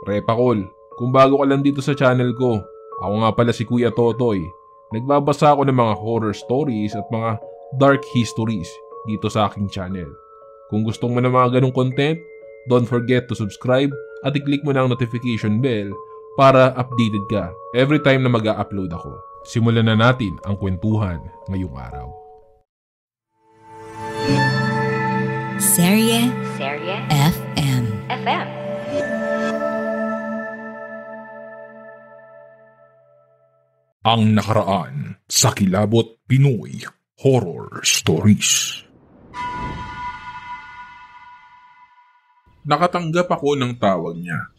Repakol, kung bago ka lang dito sa channel ko, ako nga pala si Kuya Totoy. Nagbabasa ako ng mga horror stories at mga dark histories dito sa aking channel. Kung gusto mo ng mga ganong content, don't forget to subscribe at i-click mo na ang notification bell para updated ka every time na mag-a-upload ako. Simulan na natin ang kwentuhan ngayong araw. Serye FM. Ang nakaraan sa Kilabot Pinoy Horror Stories. Nakatanggap ako ng tawag niya.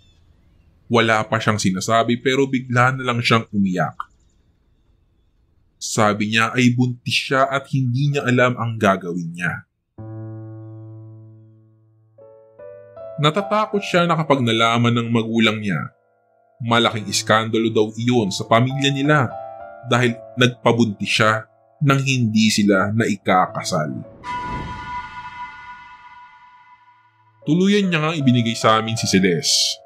Wala pa siyang sinasabi pero bigla na lang siyang umiyak. Sabi niya ay buntis siya at hindi niya alam ang gagawin niya. Natatakot siya na kapag nalaman ng magulang niya. Malaking iskandalo daw iyon sa pamilya nila dahil nagpabuntis siya nang hindi sila naikakasal. Tuluyan niya nga ibinigay sa amin si Celeste.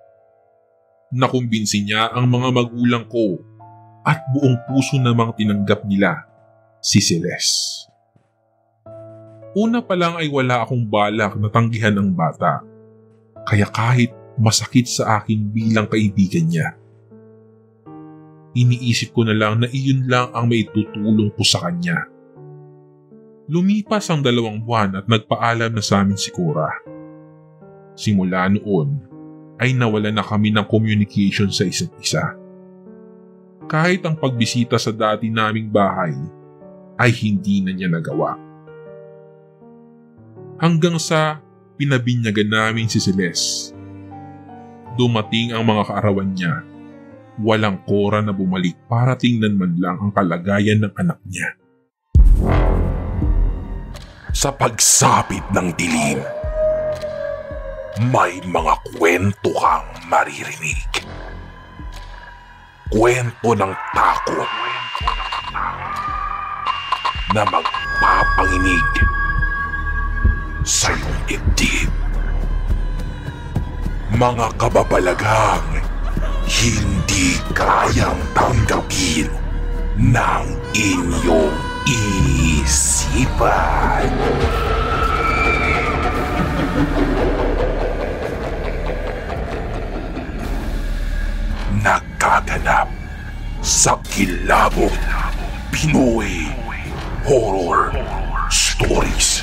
Nakumbinsi niya ang mga magulang ko at buong puso namang tinanggap nila si Celeste. Una pa lang ay wala akong balak na tanggihan ang bata. Kaya kahit masakit sa akin bilang kaibigan niya, iniisip ko na lang na iyon lang ang maitutulong ko sa kanya. Lumipas ang 2 buwan at nagpaalam na sa amin si Cora. Simula noon ay nawala na kami ng communication sa isa't isa. Kahit ang pagbisita sa dati naming bahay ay hindi na niya nagawa. Hanggang sa pinabinyagan namin si Celeste. Dumating ang mga kaarawan niya. Walang Cora na bumalik para tingnan man lang ang kalagayan ng anak niya. Sa pagsapit ng dilim, may mga kwento kang maririnig. Kwento ng takot na magpapanginig sa iyong dibdib. Mga kababalaghang hindi kayang tanggapin ng inyong isipan. Nagkaganap sa Kilabot Pinoy Horror Stories.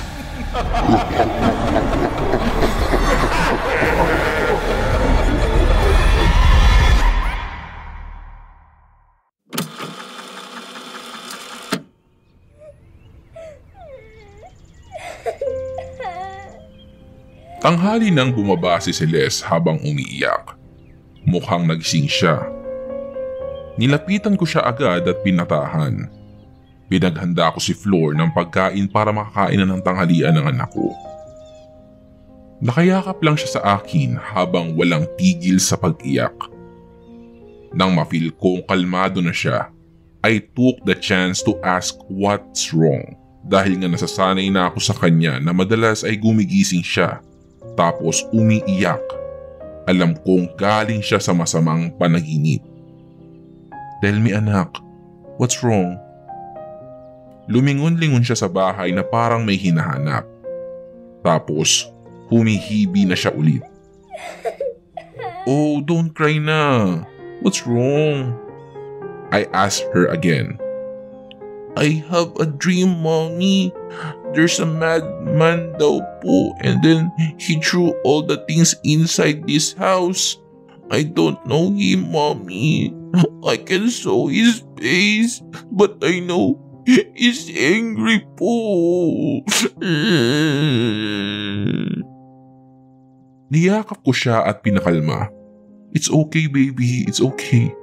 Tanghali nang bumaba si Celeste habang umiiyak. Mukhang nagising siya. Nilapitan ko siya agad at pinatahan. Pinaghanda ko si Flor ng pagkain para makakain na ng tanghalian ng anak ko. Nakayakap lang siya sa akin habang walang tigil sa pag-iyak. Nang ma-feel kong kalmado na siya, I took the chance to ask what's wrong dahil nga nasasanay na ako sa kanya na madalas ay gumigising siya tapos umiiyak. Alam kong galing siya sa masamang panaginip. Tell me anak, what's wrong? Lumingon-lingon siya sa bahay na parang may hinahanap. Tapos humihibi na siya ulit. Oh, don't cry na. What's wrong? I asked her again. I have a dream, mommy. There's a madman daw po and then he threw all the things inside this house. I don't know him, mommy. I can saw his face, but I know he's angry po. Niyakap ko siya at pinakalma. It's okay, baby. It's okay.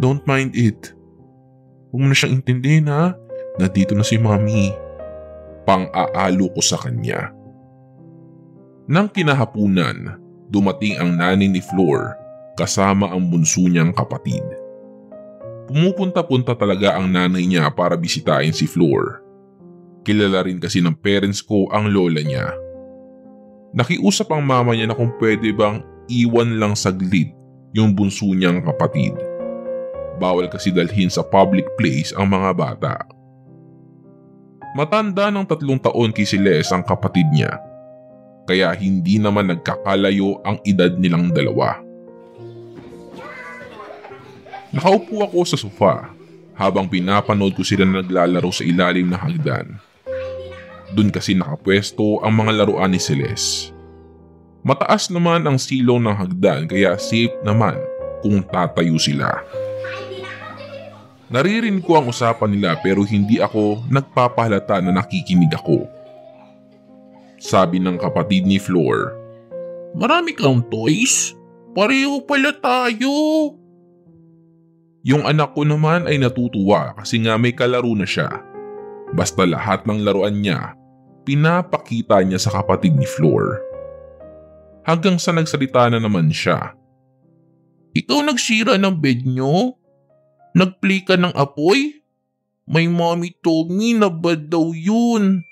Don't mind it. Huwag mo na siyang intindihin, ha? Nandito na si mommy. Pang-aalo ko sa kanya. Nang kinahapunan, dumating ang nanay ni Flor kasama ang bunso niyang kapatid. Pumupunta-punta talaga ang nanay niya para bisitahin si Flor. Kilala rin kasi ng parents ko ang lola niya. Nakiusap ang mama niya na kung pwede bang iwan lang saglit yung bunso niyang kapatid. Bawal kasi dalhin sa public place ang mga bata. Matanda ng 3 taon kay Celeste ang kapatid niya, kaya hindi naman nagkakalayo ang edad nilang dalawa. Nakaupo ako sa sofa habang pinapanood ko sila naglalaro sa ilalim ng hagdan. Doon kasi nakapwesto ang mga laruan ni Celeste. Mataas naman ang silong ng hagdan kaya safe naman kung tatayo sila. Naririnig ko ang usapan nila pero hindi ako nagpapahalata na nakikinig ako. Sabi ng kapatid ni Flor, "Marami kang toys? Pareho pala tayo." Yung anak ko naman ay natutuwa kasi nga may kalaro na siya. Basta lahat ng laruan niya, pinapakita niya sa kapatid ni Flor. Hanggang sa nagsalita na naman siya. "Ikaw nagsira ng bed nyo? Nagplay ka ng apoy? My mommy told me na bad daw yun."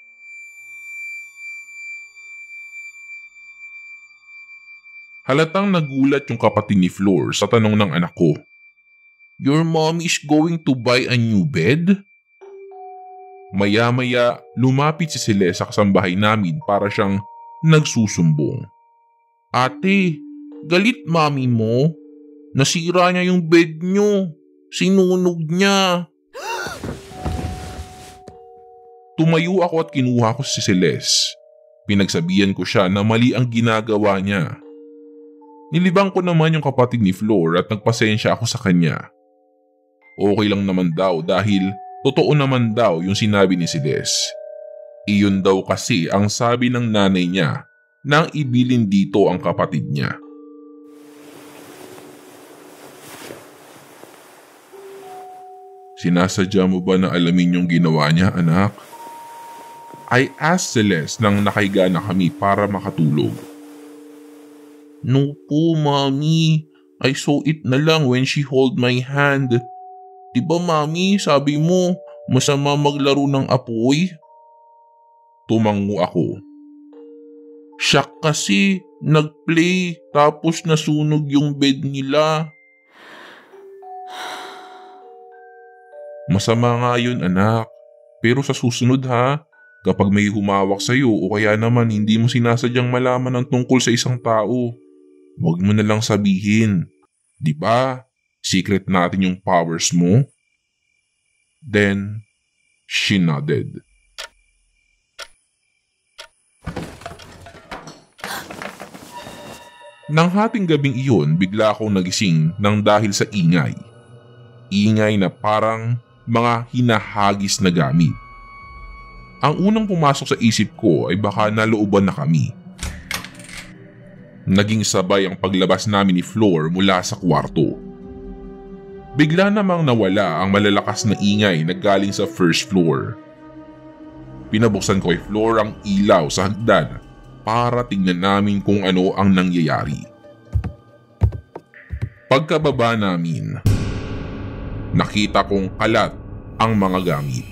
Halatang nagulat yung kapatid ni Flor sa tanong ng anak ko. "Your mommy is going to buy a new bed?" Maya-maya lumapit si Celeste sa kasambahay namin para siyang nagsusumbong. "Ate, galit mami mo. Nasira niya yung bed nyo. Sinunog niya." Tumayo ako at kinuha ko si Celeste. Pinagsabihan ko siya na mali ang ginagawa niya. Nilibang ko naman yung kapatid ni Flor at nagpasensya ako sa kanya. Okay lang naman daw dahil totoo naman daw yung sinabi ni Celeste. Iyon daw kasi ang sabi ng nanay niya nang ibilin dito ang kapatid niya. "Sinasadya mo ba na alamin yung ginawa niya, anak?" I asked Celeste nang nakahiga na kami para makatulog. "No po, Mommy. I saw it na lang when she hold my hand. Diba, Mommy, sabi mo, masama maglaro ng apoy?" Tumango ako. "Siya kasi nagplay tapos nasunog yung bed nila." "Masama nga yun, anak. Pero sa susunod ha, kapag may humawak sa'yo o kaya naman hindi mo sinasadyang malaman ang tungkol sa isang tao, huwag mo na lang sabihin. Diba? Secret natin yung powers mo." Then, she nodded. Nang hating gabing iyon, bigla akong nagising nang dahil sa ingay. Ingay na parang mga hinahagis na gamit. Ang unang pumasok sa isip ko ay baka nalooban na kami. Naging sabay ang paglabas namin ni Flor mula sa kwarto. Bigla namang nawala ang malalakas na ingay na galing sa first floor. Pinabuksan ko kay Flor ang ilaw sa hagdan para tingnan namin kung ano ang nangyayari. Pagkababa namin, nakita kong kalat ang mga gamit.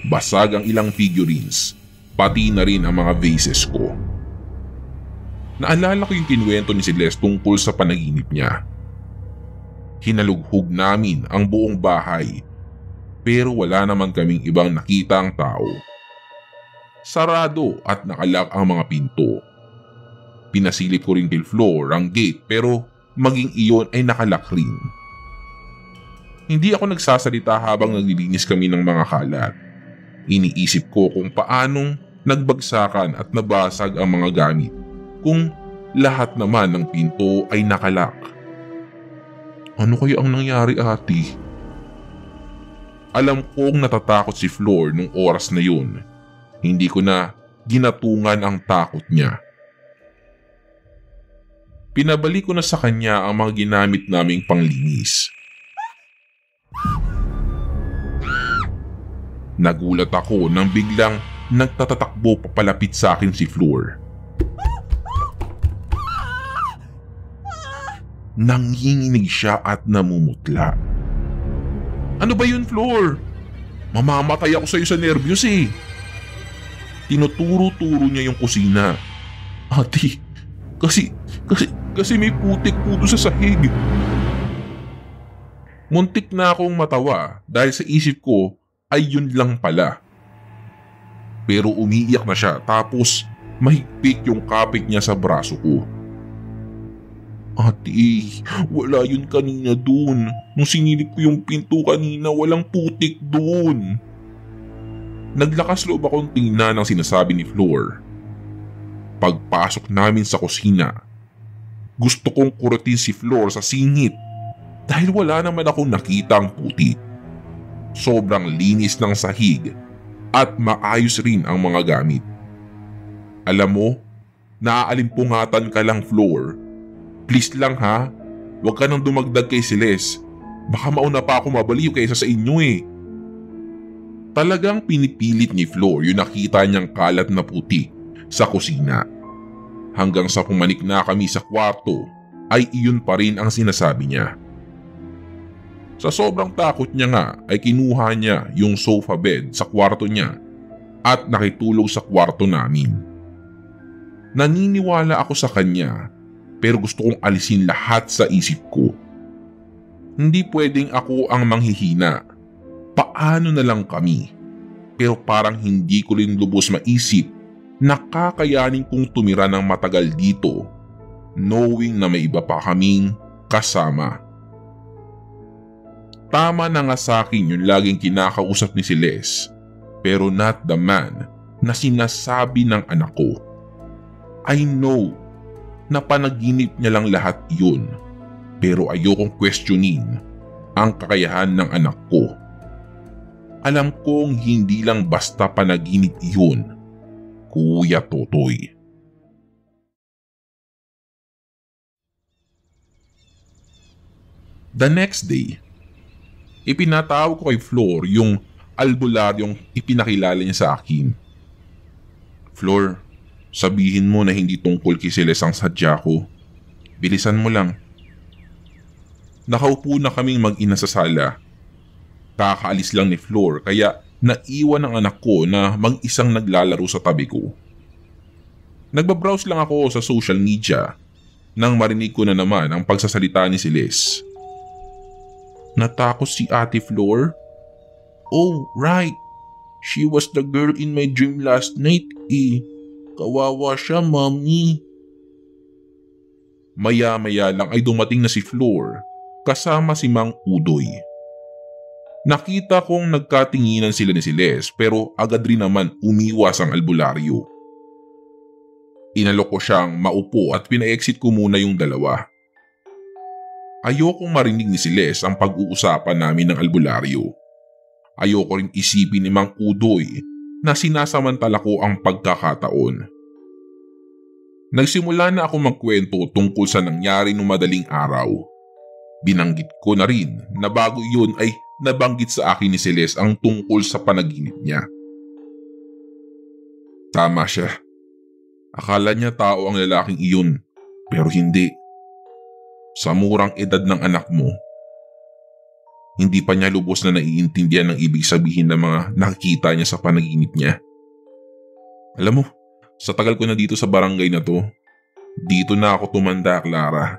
Basag ang ilang figurines, pati na rin ang mga vases ko. Naalala ko yung kinuwento ni Celeste tungkol sa panaginip niya. Hinalughog namin ang buong bahay, pero wala naman kaming ibang nakitang tao. Sarado at nakalak ang mga pinto. Pinasilip ko rin kay Flor ang gate pero maging iyon ay nakalak rin. Hindi ako nagsasalita habang naglilinis kami ng mga kalat. Iniisip ko kung paanong nagbagsakan at nabasag ang mga gamit kung lahat naman ng pinto ay nakalak. Ano kaya ang nangyari, ate? Alam kong natatakot si Flor nung oras na yun. Hindi ko na ginatungan ang takot niya. Pinabalik ko na sa kanya ang mga ginamit naming panglinis. Nagulat ako nang biglang nagtatatakbo papalapit sa akin si Flor. Nanginginig siya at namumutla. Ano ba yun, Flor? Mamamatay ako sa'yo sa nervyos eh. Tinuturo-turo niya yung kusina. Ate, kasi kasi may putik po doon sa sahig. Muntik na akong matawa dahil sa isip ko ay yun lang pala. Pero umiiyak na siya tapos mahigpit yung kapit niya sa braso ko. Ate, wala yun kanina dun. Nung sinilip ko yung pinto kanina, walang putik dun. Naglakas loob akong tingnan ang sinasabi ni Flor. Pagpasok namin sa kusina, gusto kong kurutin si Flor sa singit dahil wala naman akong nakitang putik. Sobrang linis ng sahig at maayos rin ang mga gamit. Alam mo, naaalimpungatan ka lang, Flor. Please lang ha, huwag ka nang dumagdag kay Celeste. Baka mauna pa ako mabaliw kaysa sa inyo eh. Talagang pinipilit ni Flor yung nakita niyang kalat na putik sa kusina. Hanggang sa pumanik na kami sa kwarto ay iyon pa rin ang sinasabi niya. Sa sobrang takot niya nga ay kinuha niya yung sofa bed sa kwarto niya at nakitulog sa kwarto namin. Naniniwala ako sa kanya pero gusto kong alisin lahat sa isip ko. Hindi pwedeng ako ang manghihina. Paano na lang kami? Pero parang hindi ko rin lubos maisip na kakayanin kong tumira ng matagal dito knowing na may iba pa kaming kasama. Tama na nga sa akin yung laging kinakausap ni Celeste pero not the man na sinasabi ng anak ko. I know na panaginip niya lang lahat yun pero ayokong questionin ang kakayahan ng anak ko. Alam kong hindi lang basta panaginip yun, Kuya Totoy. The next day, ipinatawag ko kay Flor yung albularyong ipinakilala niya sa akin. Flor, sabihin mo na hindi tungkol kay Celeste ang sadya ko. Bilisan mo lang. Nakaupo na kaming mag-ina sa sala. Kakaalis lang ni Flor kaya naiwan ang anak ko na mag-isang naglalaro sa tabi ko. Nagbabrowse lang ako sa social media nang marinig ko na naman ang pagsasalita ni Celeste. Natakot si Ate Flor? Oh, right. She was the girl in my dream last night eh. Kawawa siya, Mommy. Maya-maya lang ay dumating na si Flor kasama si Mang Udoy. Nakita kong nagkatinginan sila ni Celeste pero agad rin naman umiwas ang albularyo. Inalok ko siyang maupo at pina-exit ko muna yung dalawa. Ayokong marinig ni Celeste ang pag-uusapan namin ng albularyo. Ayoko rin isipin ni Mang Udoy na sinasamantala ko ang pagkakataon. Nagsimula na ako magkwento tungkol sa nangyari nung madaling araw. Binanggit ko na rin na bago yun ay nabanggit sa akin ni Celeste ang tungkol sa panaginip niya. Tama siya. Akala niya tao ang lalaking iyon, pero hindi. Sa murang edad ng anak mo, hindi pa niya lubos na naiintindihan ng ibig sabihin ng mga nakikita niya sa panaginip niya. Alam mo, sa tagal ko na dito sa barangay na to, dito na ako tumanda, Clara.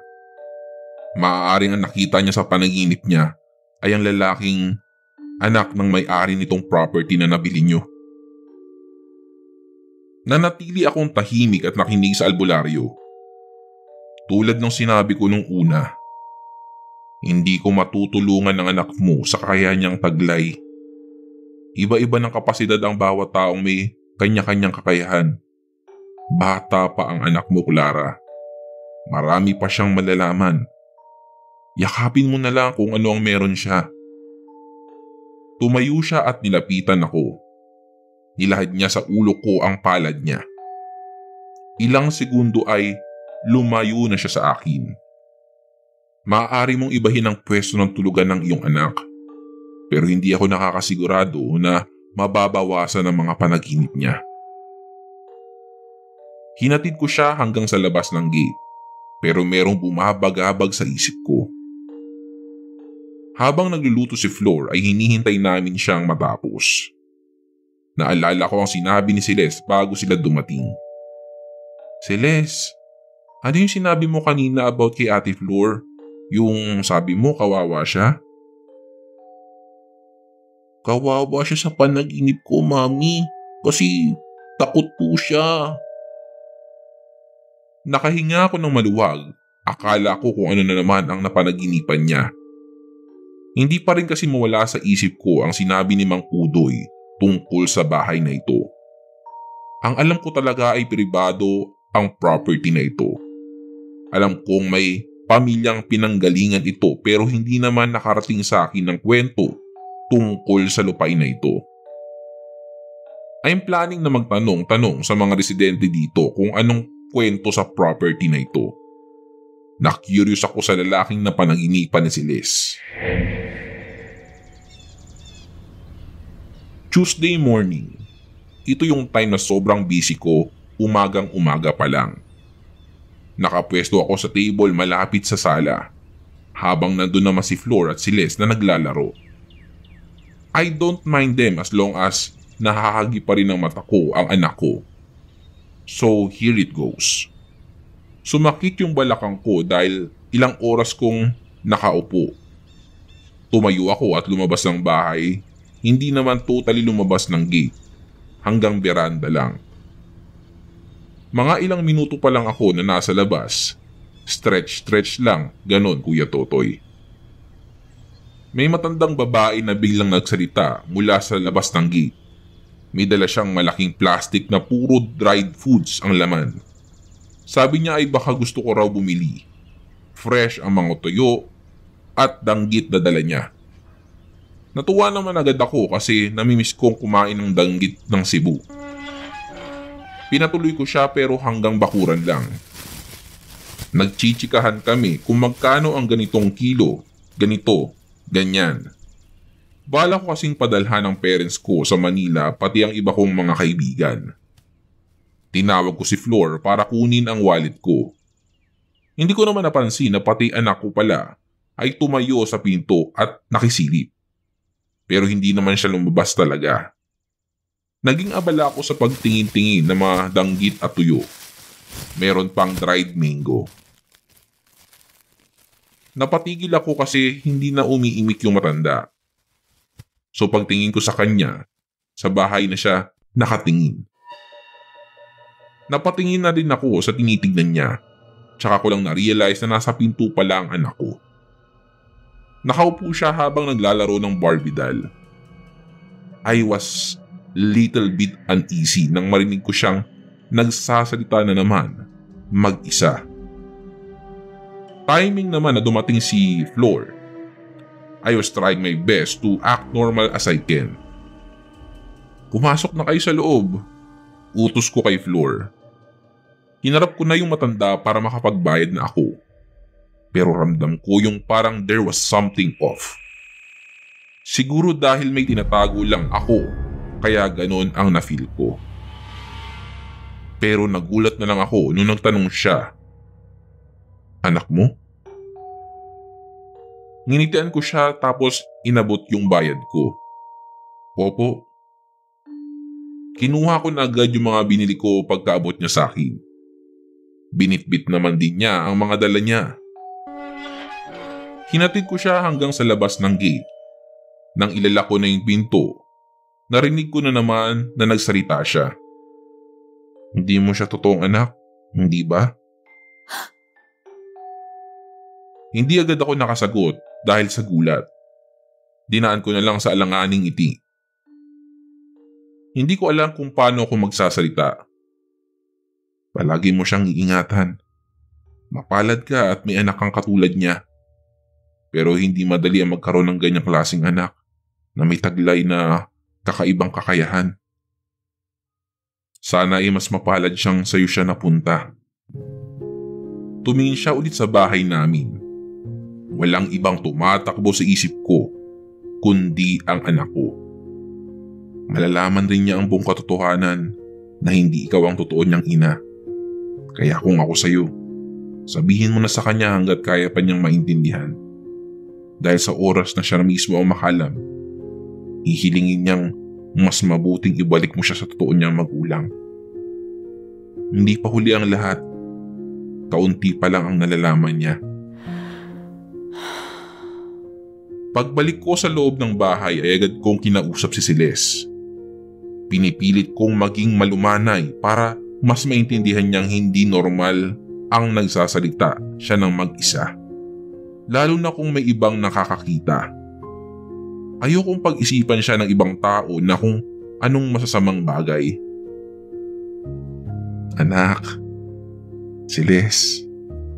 Maaaring ang nakita niya sa panaginip niya ay ang lalaking anak ng may-ari nitong property na nabili niyo. Nanatili akong tahimik at nakinig sa albularyo. Tulad ng sinabi ko nung una, hindi ko matutulungan ng anak mo sa kakayahan niyang taglay. Iba-iba ng kapasidad ang bawat taong may kanya-kanyang kakayahan. Bata pa ang anak mo, Clara. Marami pa siyang malalaman. Yakapin mo na lang kung ano ang meron siya. Tumayo siya at nilapitan ako. Nilahad niya sa ulo ko ang palad niya. Ilang segundo ay lumayo na siya sa akin. Maaari mong ibahin ang pwesto ng tulugan ng iyong anak, pero hindi ako nakakasigurado na mababawasan ang mga panaginip niya. Hinatid ko siya hanggang sa labas ng gate, pero merong bumabagabag sa isip ko. Habang nagluluto si Flor ay hinihintay namin siyang matapos. Naalala ko ang sinabi ni Celeste bago sila dumating. Celeste, Ano yung sinabi mo kanina about kay Ate Flor? Yung sabi mo kawawa siya? Kawawa siya sa panaginip ko, Mami. Kasi takot po siya. Nakahinga ako ng maluwag. Akala ko kung ano na naman ang napanaginipan niya. Hindi pa rin kasi mawala sa isip ko ang sinabi ni Mang Udoy tungkol sa bahay na ito. Ang alam ko talaga ay pribado ang property na ito. Alam kong may pamilyang pinanggalingan ito pero hindi naman nakarating sa akin ng kwento tungkol sa lupain na ito. I'm planning na magtanong-tanong sa mga residente dito kung anong kwento sa property na ito. Na-curious ako sa lalaking napanaginipan ni si Les. Tuesday morning. Ito yung time na sobrang busy ko, umagang-umaga pa lang. Nakapwesto ako sa table malapit sa sala, habang nandun naman si Flor at si Les na naglalaro. I don't mind them as long as nahahagi pa rin ng mata ko ang anak ko. So here it goes. Sumakit yung balakang ko dahil ilang oras kong nakaupo. Tumayo ako at lumabas ng bahay, hindi naman totally lumabas ng gate, hanggang beranda lang. Mga ilang minuto pa lang ako na nasa labas. Stretch lang, ganon Kuya Totoy. May matandang babae na biglang nagsalita mula sa labas ng gate. May dala siyang malaking plastic na puro dried foods ang laman. Sabi niya ay baka gusto ko raw bumili. Fresh ang mga tuyo at danggit na dala niya. Natuwa naman agad ako kasi namimiss kong kumain ng danggit ng Cebu. Pinatuloy ko siya pero hanggang bakuran lang. Nagchichikahan kami kung magkano ang ganitong kilo, ganito, ganyan. Bala ko kasing padalhan ng parents ko sa Manila pati ang iba kong mga kaibigan. Tinawag ko si Flor para kunin ang wallet ko. Hindi ko naman napansin na pati anak ko pala ay tumayo sa pinto at nakisilip. Pero hindi naman siya lumabas talaga. Naging abala ako sa pagtingin-tingin ng mga danggit at tuyo. Meron pang dried mango. Napatigil ako kasi hindi na umiimik yung matanda. So pagtingin ko sa kanya, sa bahay na siya nakatingin. Napatingin na din ako sa tinitignan niya. Tsaka ko lang na-realize na nasa pinto pala ang anak ko. Nakaupo siya habang naglalaro ng Barbie doll. I was little bit uneasy nang marinig ko siyang nagsasalita na naman mag-isa. Timing naman na dumating si Flor. I was trying my best to act normal as I can. Pumasok na kayo sa loob. Utos ko kay Flor. Hinarap ko na yung matanda para makapagbayad na ako. Pero ramdam ko yung parang there was something off. Siguro dahil may tinatago lang ako. Kaya ganon ang na-feel ko. Pero nagulat na lang ako nung nagtanong siya. Anak mo? Nginitian ko siya tapos inabot yung bayad ko. Opo. Kinuha ko na agad yung mga binili ko pagkaabot niya sa akin. Binitbit naman din niya ang mga dala niya. Hinatid ko siya hanggang sa labas ng gate. Nang ilalak ko na yung pinto, narinig ko na naman na nagsalita siya. Hindi mo siya totoong anak, hindi ba? Hindi agad ako nakasagot dahil sa gulat. Dinaan ko na lang sa alanganing ngiti. Hindi ko alam kung paano ako magsasalita. Palagi mo siyang iingatan. Mapalad ka at may anak kang katulad niya. Pero hindi madali ang magkaroon ng ganyang klaseng anak na may taglay na kakaibang kakayahan. Sana ay mas mapalad siyang sa'yo siya napunta. Tumingin siya ulit sa bahay namin. Walang ibang tumatakbo sa isip ko kundi ang anak ko. Malalaman rin niya ang buong katotohanan na hindi ikaw ang totoo niyang ina. Kaya kung ako sa'yo, sabihin mo na sa kanya hanggat kaya pa niyang maintindihan. Dahil sa oras na siya mismo ang makalam, ihilingin niyang mas mabuting ibalik mo siya sa totoo niyang magulang. Hindi pa huli ang lahat. kaunti pa lang ang nalalaman niya. Pagbalik ko sa loob ng bahay ay agad kong kinausap si Celeste. Pinipilit kong maging malumanay para mas maintindihan niyang hindi normal ang nagsasalita siya ng mag-isa. Lalo na kung may ibang nakakakita. Ayokong pag-isipan siya ng ibang tao na kung anong masasamang bagay. Anak, Celeste,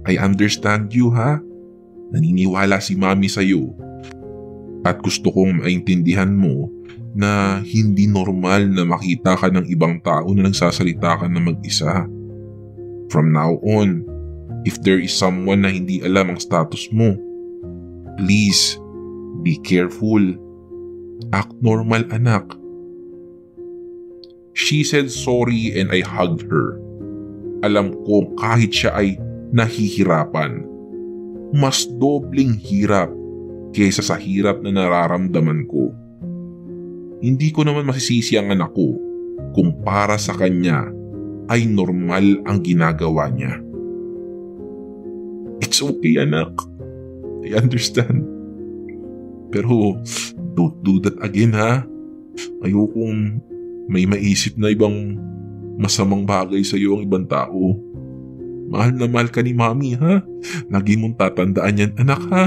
I understand you ha. Naniniwala si Mami sa'yo. At gusto kong maintindihan mo na hindi normal na makita ka ng ibang tao na nagsasalita ka na mag-isa. From now on, if there is someone na hindi alam ang status mo, please, be careful. Act normal, anak. She said sorry and I hugged her. Alam ko kahit siya ay nahihirapan, mas dobling hirap kaysa sa hirap na nararamdaman ko. Hindi ko naman masisisi ang anak ko kung para sa kanya ay normal ang ginagawa niya. It's okay, anak. I understand. Pero don't do that again, ha? Ayokong may maisip na ibang masamang bagay sa iyo ang ibang tao. Mahal na mahal ka ni Mami, ha? Lagi mong tatandaan yan, anak, ha?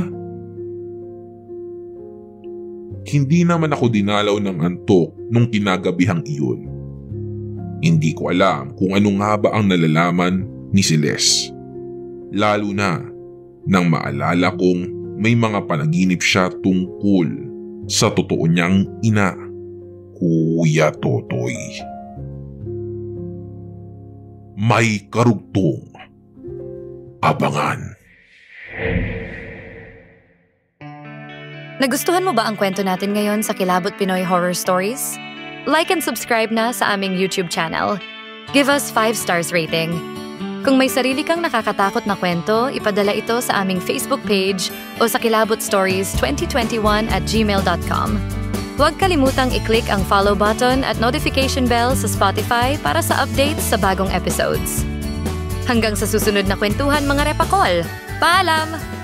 Hindi naman ako dinalaw ng antok nung kinagabihang iyon. Hindi ko alam kung ano nga ba ang nalalaman ni Celeste. Lalo na nang maalala kong may mga panaginip siya tungkol sa totoo niyang ina, Kuya Totoy. May karugtong. Abangan. Nagustuhan mo ba ang kwento natin ngayon sa Kilabot Pinoy Horror Stories? Like and subscribe na sa aming YouTube channel. Give us 5 stars rating. Kung may sarili kang nakakatakot na kwento, ipadala ito sa aming Facebook page o sa kilabotstories2021@gmail.com. Huwag kalimutang i-click ang follow button at notification bell sa Spotify para sa updates sa bagong episodes. Hanggang sa susunod na kwentuhan, mga repakol! Paalam!